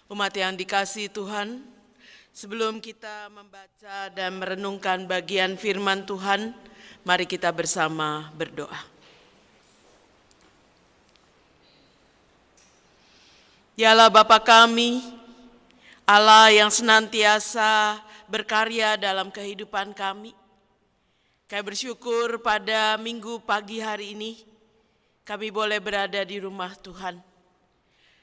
Umat yang dikasihi Tuhan, sebelum kita membaca dan merenungkan bagian firman Tuhan, mari kita bersama berdoa. Ya Allah Bapa kami, Allah yang senantiasa berkarya dalam kehidupan kami. Kami bersyukur pada minggu pagi hari ini, kami boleh berada di rumah Tuhan.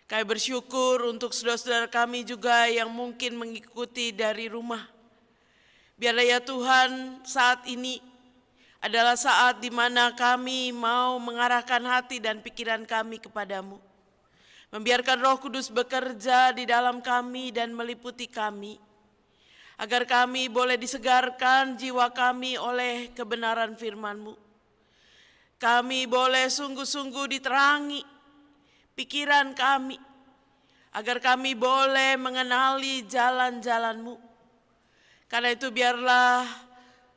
Kami bersyukur untuk saudara-saudara kami juga yang mungkin mengikuti dari rumah. Biarlah ya Tuhan, saat ini adalah saat di mana kami mau mengarahkan hati dan pikiran kami kepadamu. Membiarkan Roh Kudus bekerja di dalam kami dan meliputi kami. Agar kami boleh disegarkan jiwa kami oleh kebenaran firman-Mu. Kami boleh sungguh-sungguh diterangi pikiran kami, agar kami boleh mengenali jalan-jalan-Mu. Karena itu biarlah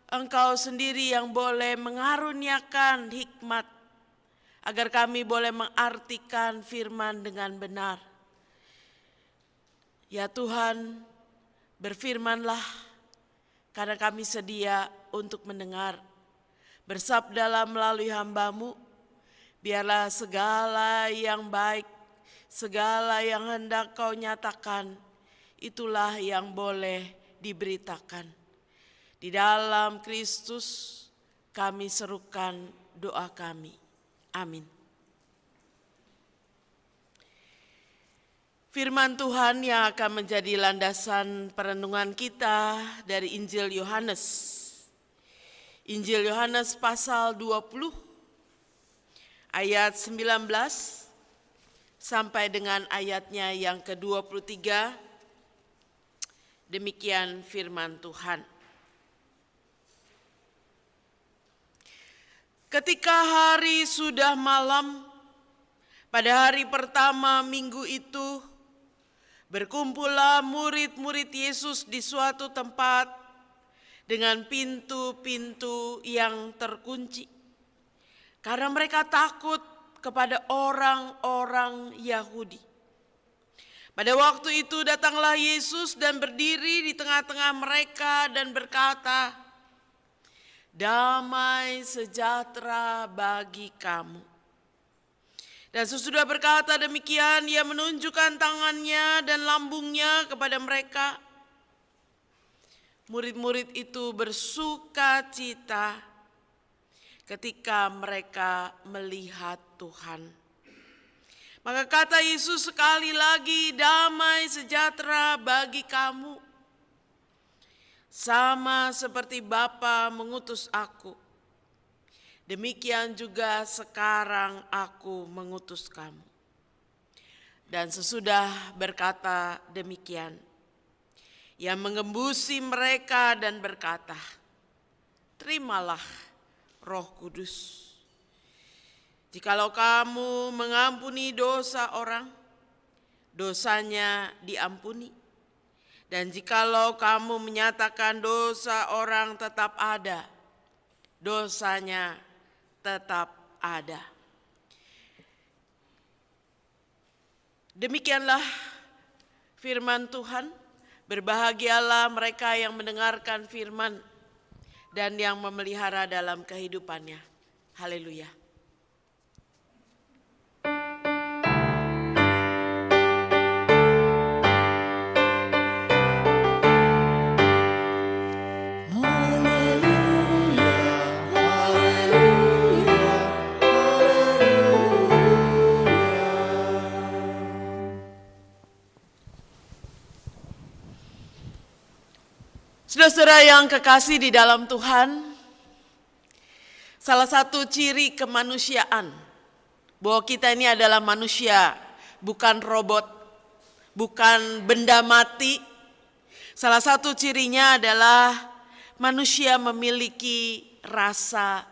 Engkau sendiri yang boleh mengaruniakan hikmat, agar kami boleh mengartikan firman dengan benar. Ya Tuhan, berfirmanlah, karena kami sedia untuk mendengar. Bersabdalah melalui hamba-Mu, biarlah segala yang baik, segala yang hendak Kau nyatakan, itulah yang boleh diberitakan. Di dalam Kristus kami serukan doa kami. Amin. Firman Tuhan yang akan menjadi landasan perenungan kita dari Injil Yohanes. Injil Yohanes pasal 20 ayat 19 sampai dengan ayatnya yang ke-23. Demikian firman Tuhan. Ketika hari sudah malam, pada hari pertama minggu itu, berkumpullah murid-murid Yesus di suatu tempat dengan pintu-pintu yang terkunci. Karena mereka takut kepada orang-orang Yahudi. Pada waktu itu datanglah Yesus dan berdiri di tengah-tengah mereka dan berkata, "Damai sejahtera bagi kamu." Dan sesudah berkata demikian, ia menunjukkan tangannya dan lambungnya kepada mereka. Murid-murid itu bersuka cita ketika mereka melihat Tuhan. Maka kata Yesus sekali lagi, "Damai sejahtera bagi kamu. Sama seperti Bapa mengutus aku, demikian juga sekarang aku mengutus kamu." Dan sesudah berkata demikian, ia mengembusi mereka dan berkata, "Terimalah Roh Kudus. Jikalau kamu mengampuni dosa orang, dosanya diampuni. Dan jikalau kamu menyatakan dosa orang tetap ada, dosanya tetap ada." Demikianlah firman Tuhan. Berbahagialah mereka yang mendengarkan firman dan yang memelihara dalam kehidupannya. Haleluya. Saudara-saudara yang kekasih di dalam Tuhan, salah satu ciri kemanusiaan bahwa kita ini adalah manusia, bukan robot, bukan benda mati. Salah satu cirinya adalah manusia memiliki rasa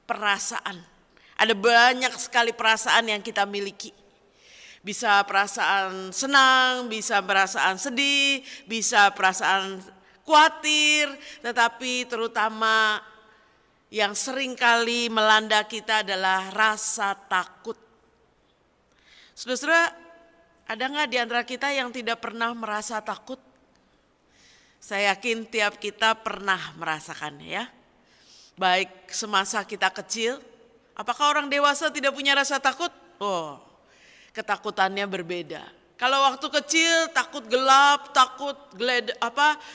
perasaan. Ada banyak sekali perasaan yang kita miliki. Bisa perasaan senang, bisa perasaan sedih, bisa perasaan khawatir, tetapi terutama yang sering kali melanda kita adalah rasa takut. Saudara-saudara, Ada nggak di antara kita yang tidak pernah merasa takut? Saya yakin tiap kita pernah merasakannya ya. Baik semasa kita kecil, apakah orang dewasa tidak punya rasa takut? Oh, ketakutannya berbeda. Kalau waktu kecil takut gelap, takut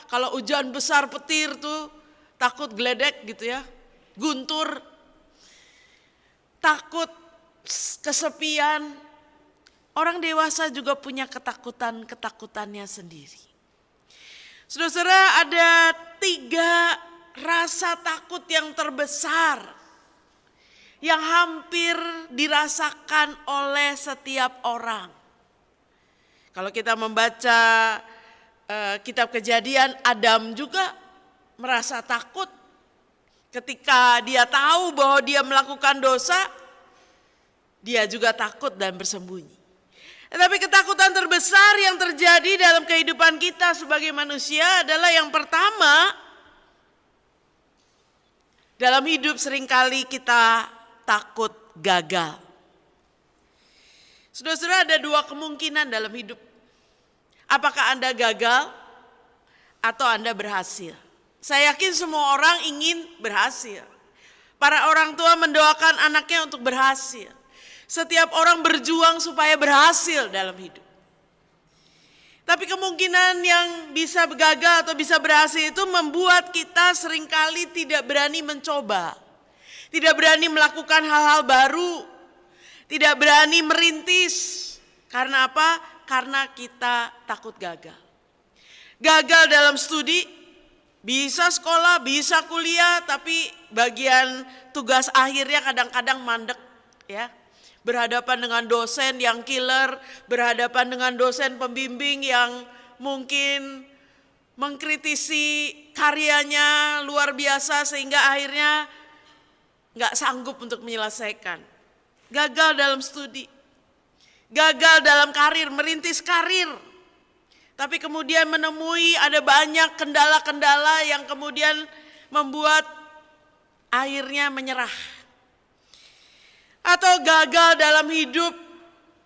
kalau hujan besar petir tuh takut geledek gitu ya, guntur, takut kesepian. Orang dewasa juga punya ketakutannya sendiri. Saudara-saudara, ada 3 rasa takut yang terbesar yang hampir dirasakan oleh setiap orang. Kalau kita membaca kitab Kejadian, Adam juga merasa takut ketika dia tahu bahwa dia melakukan dosa, dia juga takut dan bersembunyi. Tetapi ketakutan terbesar yang terjadi dalam kehidupan kita sebagai manusia adalah yang pertama, dalam hidup seringkali kita takut gagal. Saudara-saudara, ada 2 kemungkinan dalam hidup. Apakah Anda gagal atau Anda berhasil? Saya yakin semua orang ingin berhasil. Para orang tua mendoakan anaknya untuk berhasil. Setiap orang berjuang supaya berhasil dalam hidup. Tapi kemungkinan yang bisa gagal atau bisa berhasil itu membuat kita seringkali tidak berani mencoba. Tidak berani melakukan hal-hal baru. Tidak berani merintis. Karena apa? Karena kita takut gagal. Gagal dalam studi, bisa sekolah, bisa kuliah, tapi bagian tugas akhirnya kadang-kadang mandek ya. Berhadapan dengan dosen yang killer, berhadapan dengan dosen pembimbing yang mungkin mengkritisi karyanya luar biasa sehingga akhirnya nggak sanggup untuk menyelesaikan. Gagal dalam studi, gagal dalam karir, merintis karir. Tapi kemudian menemui ada banyak kendala-kendala yang kemudian membuat akhirnya menyerah. Atau gagal dalam hidup,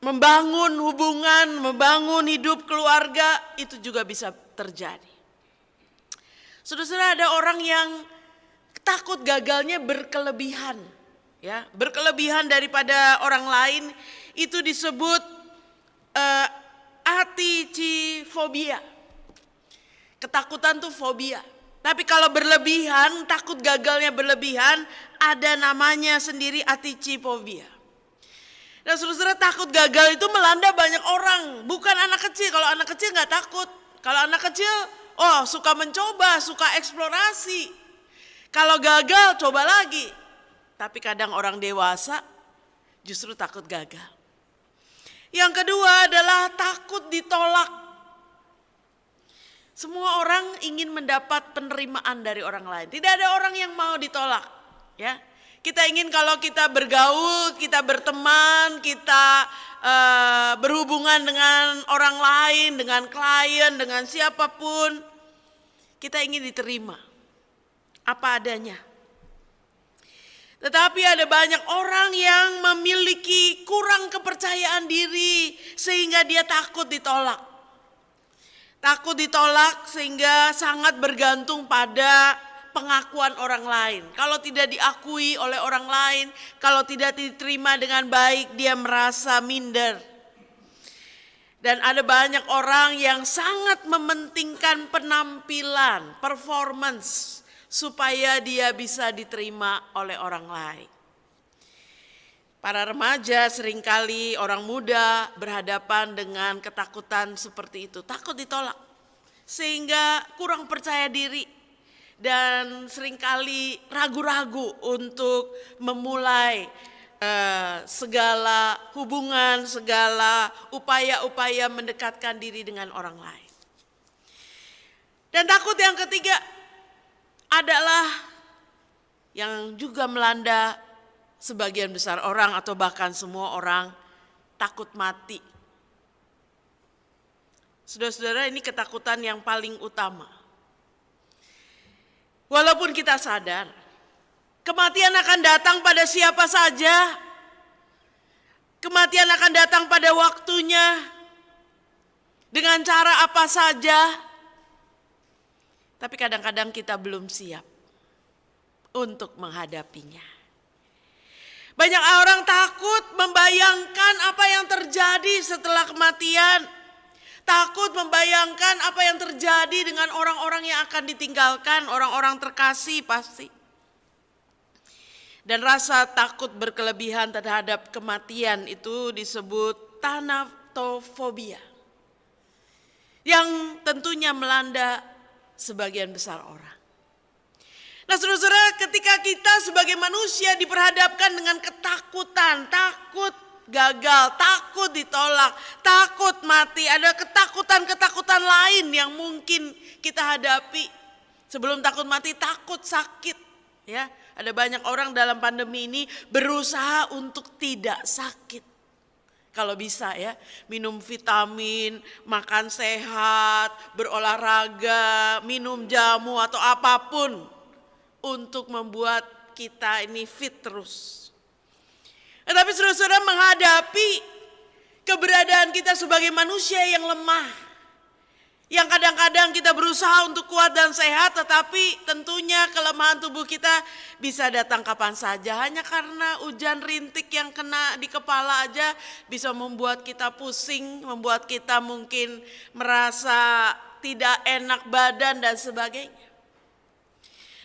membangun hubungan, membangun hidup keluarga, itu juga bisa terjadi. Saudara-saudara, ada orang yang takut gagalnya berkelebihan. Ya, berkelebihan daripada orang lain, itu disebut atychifobia. Ketakutan tuh fobia. Tapi kalau berlebihan, takut gagalnya berlebihan, ada namanya sendiri atychifobia. Dan saudara-saudara, takut gagal itu melanda banyak orang, bukan anak kecil. Kalau anak kecil nggak takut. Kalau anak kecil, suka mencoba, suka eksplorasi. Kalau gagal, coba lagi. Tapi kadang orang dewasa justru takut gagal. Yang kedua adalah takut ditolak. Semua orang ingin mendapat penerimaan dari orang lain. Tidak ada orang yang mau ditolak, ya. Kita ingin kalau kita bergaul, kita berteman, kita berhubungan dengan orang lain, dengan klien, dengan siapapun, kita ingin diterima apa adanya. Tetapi ada banyak orang yang memiliki kurang kepercayaan diri sehingga dia takut ditolak. Takut ditolak sehingga sangat bergantung pada pengakuan orang lain. Kalau tidak diakui oleh orang lain, kalau tidak diterima dengan baik, dia merasa minder. Dan ada banyak orang yang sangat mementingkan penampilan, performance, supaya dia bisa diterima oleh orang lain. Para remaja seringkali orang muda berhadapan dengan ketakutan seperti itu. Takut ditolak sehingga kurang percaya diri dan seringkali ragu-ragu untuk memulai segala hubungan, segala upaya-upaya mendekatkan diri dengan orang lain. Dan takut yang ketiga adalah yang juga melanda sebagian besar orang atau bahkan semua orang, takut mati. Saudara-saudara, ini ketakutan yang paling utama. Walaupun kita sadar, kematian akan datang pada siapa saja. Kematian akan datang pada waktunya. dengan cara apa saja, tapi kadang-kadang kita belum siap untuk menghadapinya. Banyak orang takut membayangkan apa yang terjadi setelah kematian. Takut membayangkan apa yang terjadi dengan orang-orang yang akan ditinggalkan, orang-orang terkasih pasti. Dan rasa takut berkelebihan terhadap kematian itu disebut thanatofobia, yang tentunya melanda sebagian besar orang. Nah, saudara-saudara, ketika kita sebagai manusia diperhadapkan dengan ketakutan, takut gagal, takut ditolak, takut mati, ada ketakutan-ketakutan lain yang mungkin kita hadapi. Sebelum takut mati, takut sakit, ya. Ada banyak orang dalam pandemi ini berusaha untuk tidak sakit. Kalau bisa ya, minum vitamin, makan sehat, berolahraga, minum jamu atau apapun untuk membuat kita ini fit terus. Tetapi saudara-saudara, menghadapi keberadaan kita sebagai manusia yang lemah, yang kadang-kadang kita berusaha untuk kuat dan sehat, tetapi tentunya kelemahan tubuh kita bisa datang kapan saja. Hanya karena hujan rintik yang kena di kepala aja bisa membuat kita pusing, membuat kita mungkin merasa tidak enak badan dan sebagainya.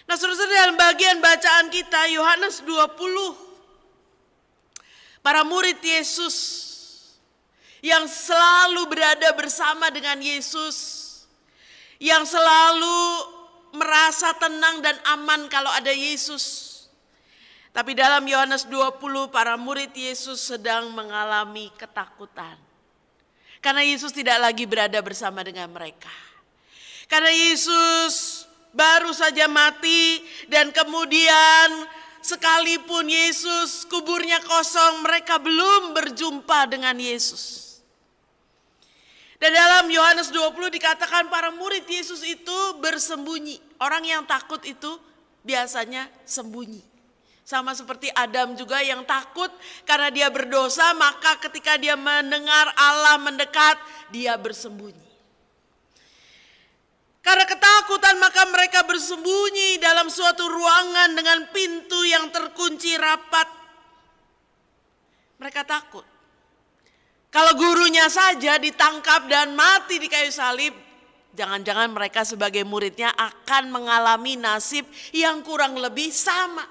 Nah, saudara-saudara, dalam bagian bacaan kita Yohanes 20, para murid Yesus yang selalu berada bersama dengan Yesus, yang selalu merasa tenang dan aman kalau ada Yesus. Tapi dalam Yohanes 20, para murid Yesus sedang mengalami ketakutan. Karena Yesus tidak lagi berada bersama dengan mereka. Karena Yesus baru saja mati, dan kemudian sekalipun Yesus kuburnya kosong, mereka belum berjumpa dengan Yesus. Dan dalam Yohanes 20 dikatakan para murid Yesus itu bersembunyi. Orang yang takut itu biasanya sembunyi. Sama seperti Adam juga yang takut karena dia berdosa, maka ketika dia mendengar Allah mendekat, dia bersembunyi. Karena ketakutan maka mereka bersembunyi dalam suatu ruangan dengan pintu yang terkunci rapat. Mereka takut. Kalau gurunya saja ditangkap dan mati di kayu salib, jangan-jangan mereka sebagai muridnya akan mengalami nasib yang kurang lebih sama.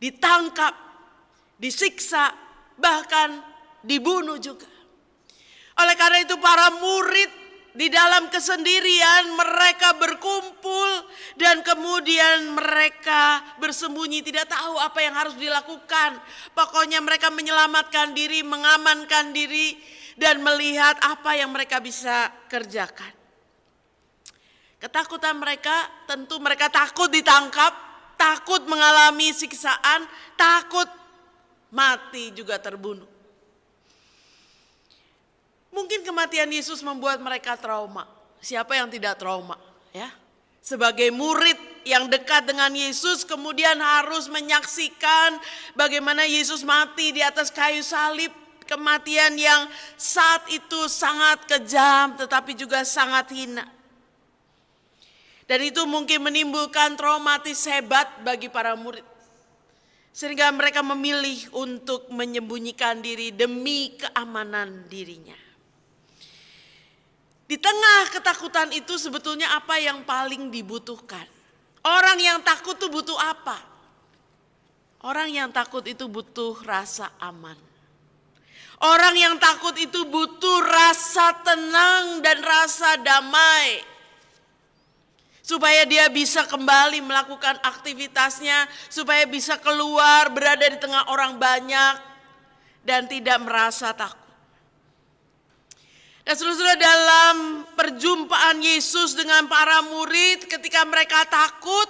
Ditangkap, disiksa, bahkan dibunuh juga. Oleh karena itu para murid di dalam kesendirian mereka berkumpul dan kemudian mereka bersembunyi, tidak tahu apa yang harus dilakukan. Pokoknya mereka menyelamatkan diri, mengamankan diri dan melihat apa yang mereka bisa kerjakan. Ketakutan mereka, tentu mereka takut ditangkap, takut mengalami siksaan, takut mati juga terbunuh. Mungkin kematian Yesus membuat mereka trauma. Siapa yang tidak trauma, ya? Sebagai murid yang dekat dengan Yesus kemudian harus menyaksikan bagaimana Yesus mati di atas kayu salib, kematian yang saat itu sangat kejam tetapi juga sangat hina. Dan itu mungkin menimbulkan traumatis hebat bagi para murid. Sehingga mereka memilih untuk menyembunyikan diri demi keamanan dirinya. Di tengah ketakutan itu sebetulnya apa yang paling dibutuhkan? Orang yang takut itu butuh apa? Orang yang takut itu butuh rasa aman. Orang yang takut itu butuh rasa tenang dan rasa damai. Supaya dia bisa kembali melakukan aktivitasnya, supaya bisa keluar berada di tengah orang banyak dan tidak merasa takut. Dan saudara, dalam perjumpaan Yesus dengan para murid ketika mereka takut,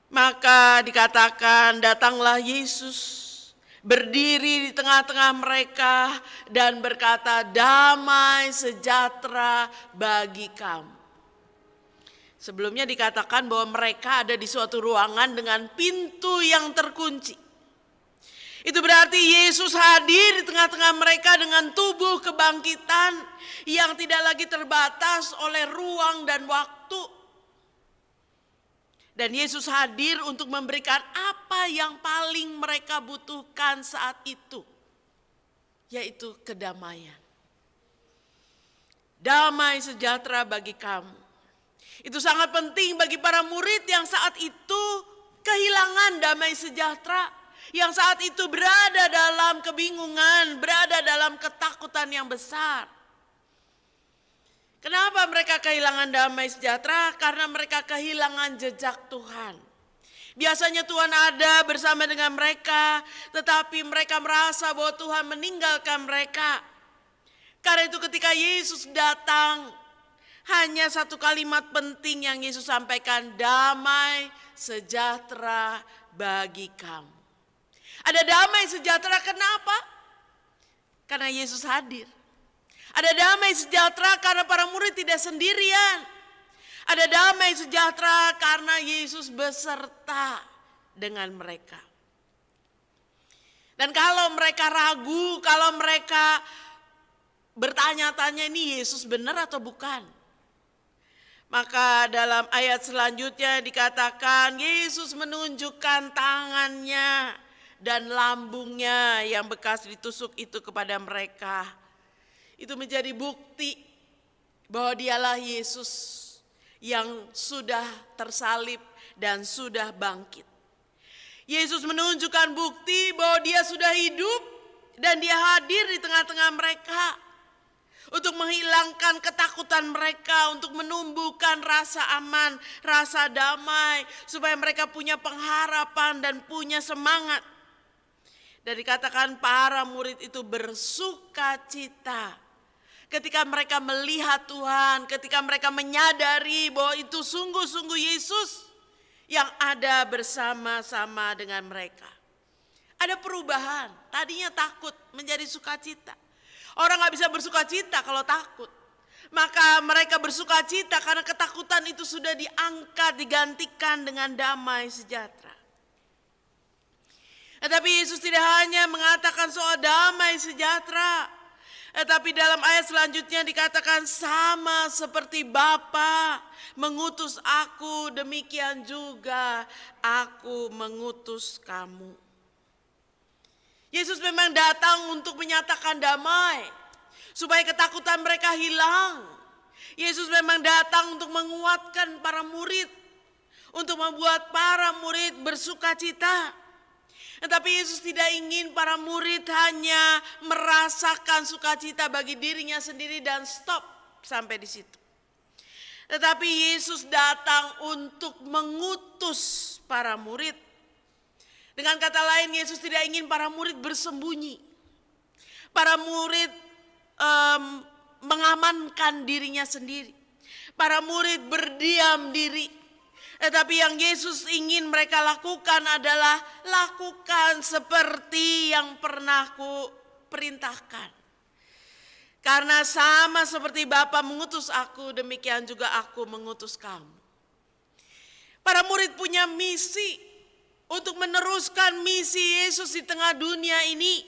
maka dikatakan datanglah Yesus berdiri di tengah-tengah mereka dan berkata, damai sejahtera bagi kamu. Sebelumnya dikatakan bahwa mereka ada di suatu ruangan dengan pintu yang terkunci. Itu berarti Yesus hadir di tengah-tengah mereka dengan tubuh kebangkitan yang tidak lagi terbatas oleh ruang dan waktu. Dan Yesus hadir untuk memberikan apa yang paling mereka butuhkan saat itu, yaitu kedamaian. Damai sejahtera bagi kamu. Itu sangat penting bagi para murid yang saat itu kehilangan damai sejahtera. Yang saat itu berada dalam kebingungan, berada dalam ketakutan yang besar. Kenapa mereka kehilangan damai sejahtera? Karena mereka kehilangan jejak Tuhan. Biasanya Tuhan ada bersama dengan mereka, tetapi mereka merasa bahwa Tuhan meninggalkan mereka. Karena itu ketika Yesus datang, hanya satu kalimat penting yang Yesus sampaikan, damai sejahtera bagi kamu. Ada damai sejahtera kenapa? Karena Yesus hadir. Ada damai sejahtera karena para murid tidak sendirian. Ada damai sejahtera karena Yesus beserta dengan mereka. Dan kalau mereka ragu, kalau mereka bertanya-tanya ini Yesus benar atau bukan? Maka dalam ayat selanjutnya dikatakan Yesus menunjukkan tangannya dan lambungnya yang bekas ditusuk itu kepada mereka. Itu menjadi bukti bahwa dialah Yesus yang sudah tersalib dan sudah bangkit. Yesus menunjukkan bukti bahwa dia sudah hidup dan dia hadir di tengah-tengah mereka. Untuk menghilangkan ketakutan mereka, untuk menumbuhkan rasa aman, rasa damai. Supaya mereka punya pengharapan dan punya semangat. Dan dikatakan para murid itu bersuka cita ketika mereka melihat Tuhan, ketika mereka menyadari bahwa itu sungguh-sungguh Yesus yang ada bersama-sama dengan mereka. Ada perubahan, tadinya takut menjadi sukacita. Orang gak bisa bersuka cita kalau takut. Maka mereka bersuka cita karena ketakutan itu sudah diangkat, digantikan dengan damai sejahtera. Tetapi Yesus tidak hanya mengatakan soal damai sejahtera. Tetapi dalam ayat selanjutnya dikatakan sama seperti Bapa mengutus aku, demikian juga aku mengutus kamu. Yesus memang datang untuk menyatakan damai. Supaya ketakutan mereka hilang. Yesus memang datang untuk menguatkan para murid. Untuk membuat para murid bersuka cita. Tetapi Yesus tidak ingin para murid hanya merasakan sukacita bagi dirinya sendiri dan stop sampai di situ. Tetapi Yesus datang untuk mengutus para murid. Dengan kata lain, Yesus tidak ingin para murid bersembunyi. Para murid mengamankan dirinya sendiri. Para murid berdiam diri. Tetapi yang Yesus ingin mereka lakukan adalah lakukan seperti yang pernah ku perintahkan. Karena sama seperti Bapa mengutus aku, demikian juga aku mengutus kamu. Para murid punya misi untuk meneruskan misi Yesus di tengah dunia ini.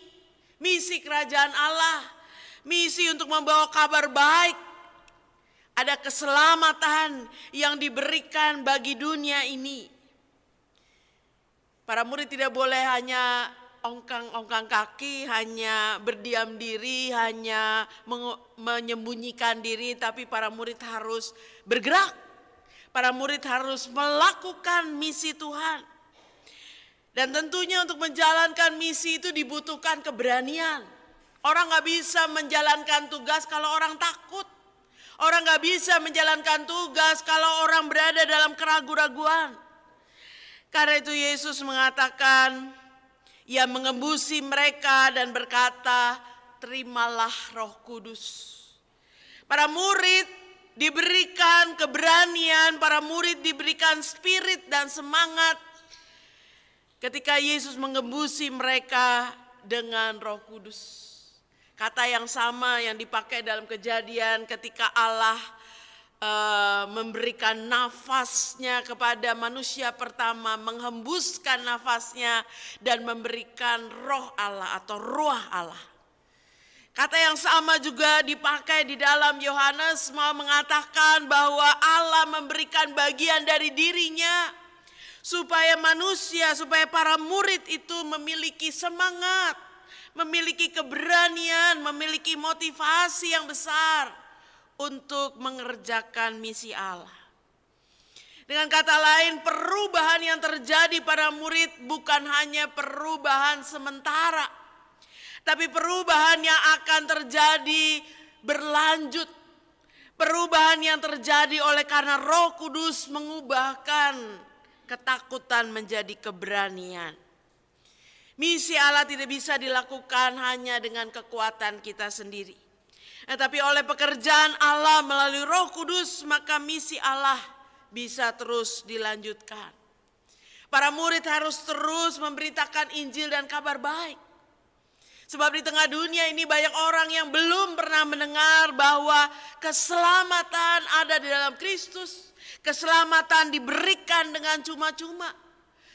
Misi kerajaan Allah, misi untuk membawa kabar baik. Ada keselamatan yang diberikan bagi dunia ini. Para murid tidak boleh hanya ongkang-ongkang kaki, hanya berdiam diri, hanya menyembunyikan diri, tapi para murid harus bergerak. Para murid harus melakukan misi Tuhan. Dan tentunya untuk menjalankan misi itu dibutuhkan keberanian. Orang gak bisa menjalankan tugas kalau orang takut. Orang gak bisa menjalankan tugas kalau orang berada dalam keraguan-raguan. Karena itu Yesus mengatakan, ia mengembusi mereka dan berkata, terimalah Roh Kudus. Para murid diberikan keberanian, para murid diberikan spirit dan semangat. Ketika Yesus mengembusi mereka dengan Roh Kudus. Kata yang sama yang dipakai dalam Kejadian ketika Allah memberikan nafasnya kepada manusia pertama, menghembuskan nafasnya dan memberikan roh Allah atau ruah Allah. Kata yang sama juga dipakai di dalam Yohanes mau mengatakan bahwa Allah memberikan bagian dari dirinya supaya manusia, supaya para murid itu memiliki semangat, memiliki keberanian, memiliki motivasi yang besar untuk mengerjakan misi Allah. Dengan kata lain, perubahan yang terjadi pada murid bukan hanya perubahan sementara, tapi perubahan yang akan terjadi berlanjut. Perubahan yang terjadi oleh karena Roh Kudus mengubahkan ketakutan menjadi keberanian. Misi Allah tidak bisa dilakukan hanya dengan kekuatan kita sendiri. Tetapi oleh pekerjaan Allah melalui Roh Kudus, maka misi Allah bisa terus dilanjutkan. Para murid harus terus memberitakan Injil dan kabar baik. Sebab di tengah dunia ini banyak orang yang belum pernah mendengar bahwa keselamatan ada di dalam Kristus. Keselamatan diberikan dengan cuma-cuma.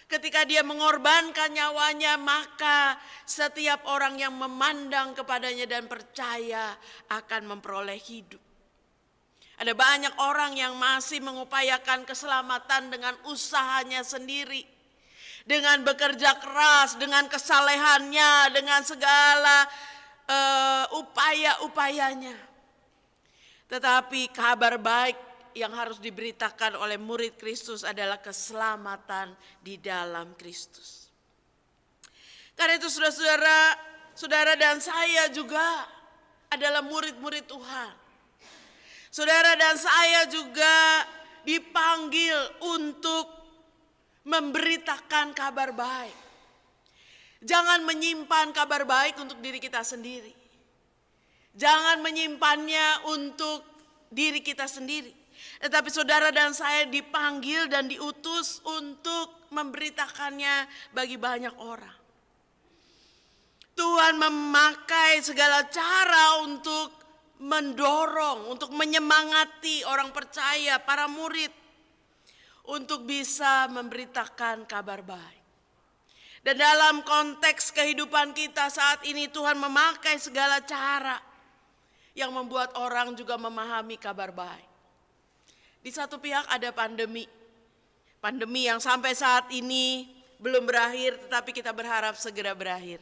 Ketika dia mengorbankan nyawanya, maka setiap orang yang memandang kepadanya dan percaya akan memperoleh hidup. Ada banyak orang yang masih mengupayakan keselamatan dengan usahanya sendiri. Dengan bekerja keras, dengan kesalehannya, dengan segala upaya-upayanya. Tetapi kabar baik yang harus diberitakan oleh murid Kristus adalah keselamatan di dalam Kristus. Karena itu saudara dan saya juga adalah murid-murid Tuhan. Saudara dan saya juga dipanggil untuk memberitakan kabar baik. Jangan menyimpan kabar baik untuk diri kita sendiri. Jangan menyimpannya untuk diri kita sendiri. Tetapi saudara dan saya dipanggil dan diutus untuk memberitakannya bagi banyak orang. Tuhan memakai segala cara untuk mendorong, untuk menyemangati orang percaya, para murid, untuk bisa memberitakan kabar baik. Dan dalam konteks kehidupan kita saat ini, Tuhan memakai segala cara yang membuat orang juga memahami kabar baik. Di satu pihak ada pandemi yang sampai saat ini belum berakhir, tetapi kita berharap segera berakhir.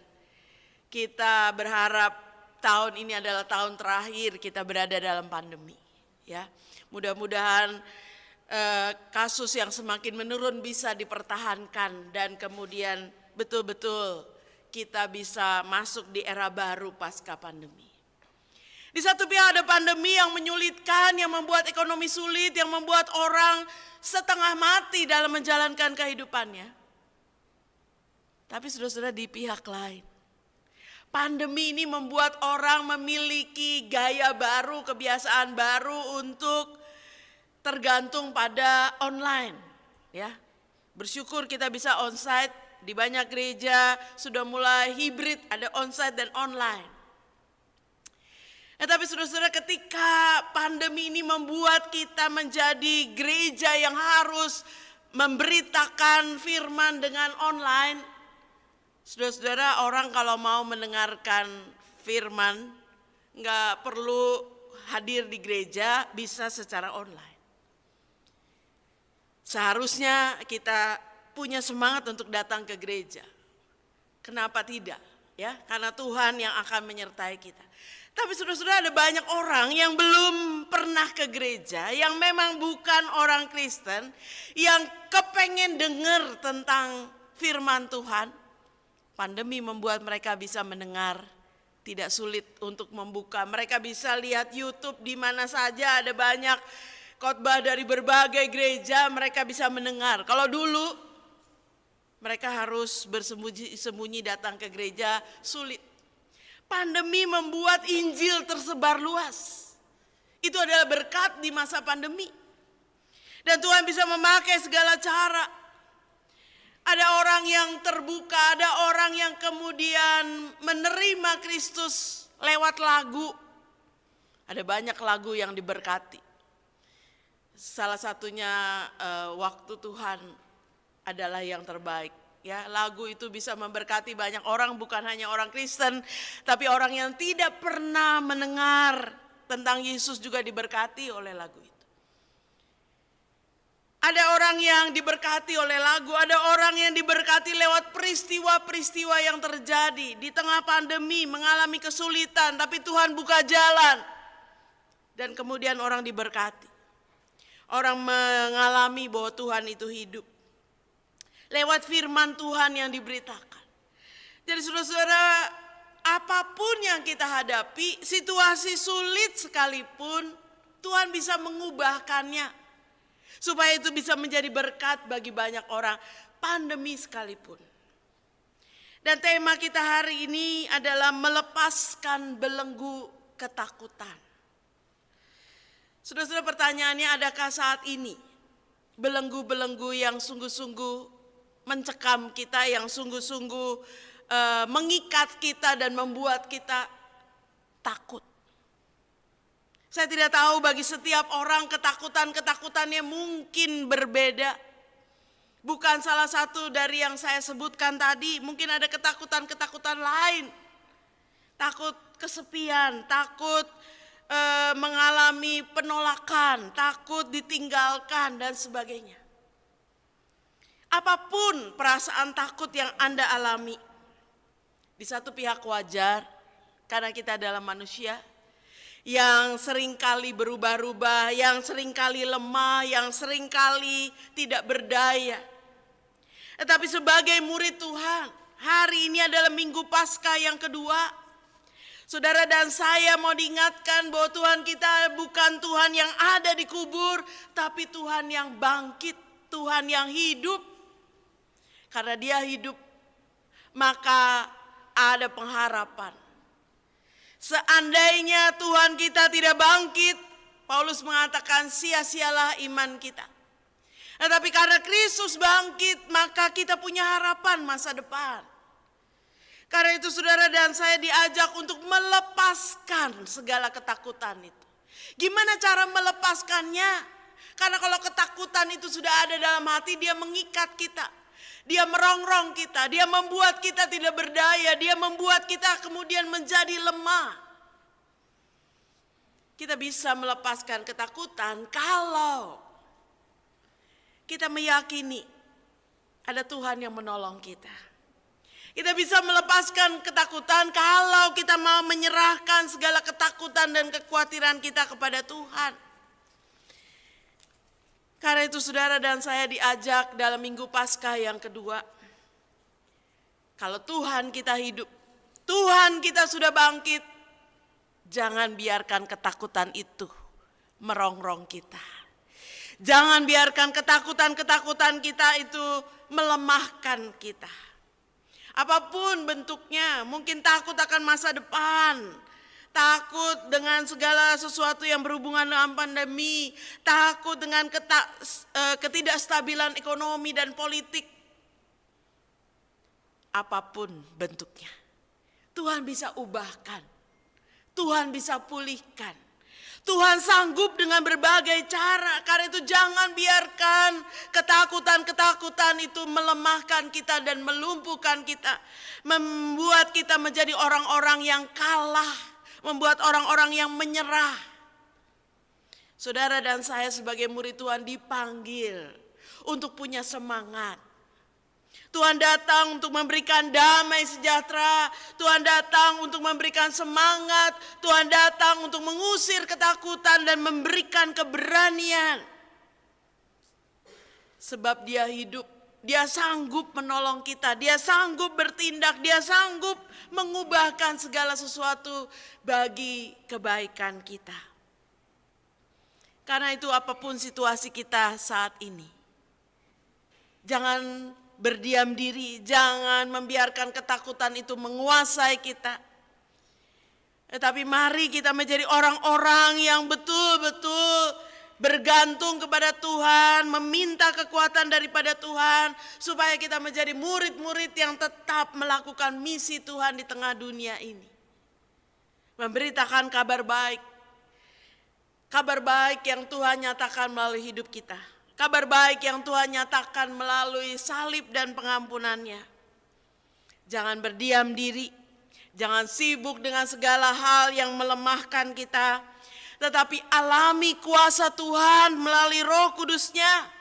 Kita berharap tahun ini adalah tahun terakhir kita berada dalam pandemi. Ya, mudah-mudahan kasus yang semakin menurun bisa dipertahankan dan kemudian betul-betul kita bisa masuk di era baru pasca pandemi. Di satu pihak ada pandemi yang menyulitkan, yang membuat ekonomi sulit, yang membuat orang setengah mati dalam menjalankan kehidupannya. Tapi saudara-saudara, di pihak lain, pandemi ini membuat orang memiliki gaya baru, kebiasaan baru untuk tergantung pada online. Ya, bersyukur kita bisa onsite, di banyak gereja sudah mulai hibrid, ada onsite dan online. Tapi saudara-saudara, ketika pandemi ini membuat kita menjadi gereja yang harus memberitakan firman dengan online, saudara-saudara, orang kalau mau mendengarkan firman nggak perlu hadir di gereja, bisa secara online. Seharusnya kita punya semangat untuk datang ke gereja. Kenapa tidak? Ya, karena Tuhan yang akan menyertai kita. Tapi saudara-saudara, ada banyak orang yang belum pernah ke gereja, yang memang bukan orang Kristen, yang kepengen dengar tentang firman Tuhan. Pandemi membuat mereka bisa mendengar, tidak sulit untuk membuka. Mereka bisa lihat YouTube di mana saja, ada banyak khotbah dari berbagai gereja, mereka bisa mendengar. Kalau dulu mereka harus bersembunyi-sembunyi datang ke gereja, sulit. Pandemi membuat Injil tersebar luas. Itu adalah berkat di masa pandemi. Dan Tuhan bisa memakai segala cara. Ada orang yang terbuka, ada orang yang kemudian menerima Kristus lewat lagu. Ada banyak lagu yang diberkati. Salah satunya waktu Tuhan adalah yang terbaik. Ya, lagu itu bisa memberkati banyak orang, bukan hanya orang Kristen, tapi orang yang tidak pernah mendengar tentang Yesus juga diberkati oleh lagu itu. Ada orang yang diberkati oleh lagu, ada orang yang diberkati lewat peristiwa-peristiwa yang terjadi di tengah pandemi, mengalami kesulitan, tapi Tuhan buka jalan. Dan kemudian orang diberkati. Orang mengalami bahwa Tuhan itu hidup. Lewat firman Tuhan yang diberitakan. Jadi saudara-saudara, apapun yang kita hadapi, situasi sulit sekalipun, Tuhan bisa mengubahkannya. Supaya itu bisa menjadi berkat bagi banyak orang, pandemi sekalipun. Dan tema kita hari ini adalah melepaskan belenggu ketakutan. Saudara-saudara, pertanyaannya, adakah saat ini belenggu-belenggu yang sungguh-sungguh mencekam kita, yang sungguh-sungguh mengikat kita dan membuat kita takut? Saya tidak tahu, bagi setiap orang ketakutan-ketakutannya mungkin berbeda. Bukan salah satu dari yang saya sebutkan tadi, mungkin ada ketakutan-ketakutan lain. Takut kesepian, takut mengalami penolakan, takut ditinggalkan dan sebagainya. Apapun perasaan takut yang Anda alami, di satu pihak wajar karena kita adalah manusia yang seringkali berubah-ubah, yang seringkali lemah, yang seringkali tidak berdaya. Tetapi sebagai murid Tuhan, hari ini adalah Minggu Paskah yang kedua. Saudara dan saya mau diingatkan bahwa Tuhan kita bukan Tuhan yang ada di kubur, tapi Tuhan yang bangkit, Tuhan yang hidup. Karena Dia hidup, maka ada pengharapan. Seandainya Tuhan kita tidak bangkit, Paulus mengatakan sia-sialah iman kita. Tetapi karena Kristus bangkit, maka kita punya harapan masa depan. Karena itu saudara dan saya diajak untuk melepaskan segala ketakutan itu. Gimana cara melepaskannya? Karena kalau ketakutan itu sudah ada dalam hati, dia mengikat kita. Dia merongrong kita, dia membuat kita tidak berdaya, dia membuat kita kemudian menjadi lemah. Kita bisa melepaskan ketakutan kalau kita meyakini ada Tuhan yang menolong kita. Kita bisa melepaskan ketakutan kalau kita mau menyerahkan segala ketakutan dan kekhawatiran kita kepada Tuhan. Karena itu saudara dan saya diajak dalam Minggu Paskah yang kedua. Kalau Tuhan kita hidup, Tuhan kita sudah bangkit, jangan biarkan ketakutan itu merongrong kita. Jangan biarkan ketakutan-ketakutan kita itu melemahkan kita. Apapun bentuknya, mungkin takut akan masa depan, takut dengan segala sesuatu yang berhubungan dengan pandemi, takut dengan ketidakstabilan ekonomi dan politik. Apapun bentuknya, Tuhan bisa ubahkan, Tuhan bisa pulihkan. Tuhan sanggup dengan berbagai cara. Karena itu jangan biarkan ketakutan-ketakutan itu melemahkan kita dan melumpuhkan kita. Membuat kita menjadi orang-orang yang kalah. Membuat orang-orang yang menyerah. Saudara dan saya sebagai murid Tuhan dipanggil untuk punya semangat. Tuhan datang untuk memberikan damai sejahtera. Tuhan datang untuk memberikan semangat. Tuhan datang untuk mengusir ketakutan dan memberikan keberanian. Sebab Dia hidup. Dia sanggup menolong kita. Dia sanggup bertindak. Dia sanggup mengubahkan segala sesuatu bagi kebaikan kita. Karena itu apapun situasi kita saat ini, jangan berdiam diri, jangan membiarkan ketakutan itu menguasai kita. Tetapi mari kita menjadi orang-orang yang betul-betul bergantung kepada Tuhan, meminta kekuatan daripada Tuhan, supaya kita menjadi murid-murid yang tetap melakukan misi Tuhan di tengah dunia ini. Memberitakan kabar baik. Kabar baik yang Tuhan nyatakan melalui hidup kita. Kabar baik yang Tuhan nyatakan melalui salib dan pengampunannya. Jangan berdiam diri, jangan sibuk dengan segala hal yang melemahkan kita, tetapi alami kuasa Tuhan melalui Roh Kudus-Nya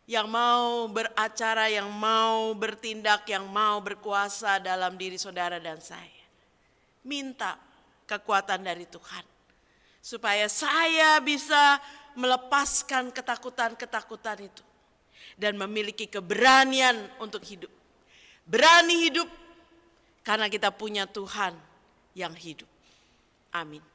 yang mau beracara, yang mau bertindak, yang mau berkuasa dalam diri saudara dan saya. Minta kekuatan dari Tuhan supaya saya bisa melepaskan ketakutan-ketakutan itu dan memiliki keberanian untuk hidup. Berani hidup karena kita punya Tuhan yang hidup. Amin.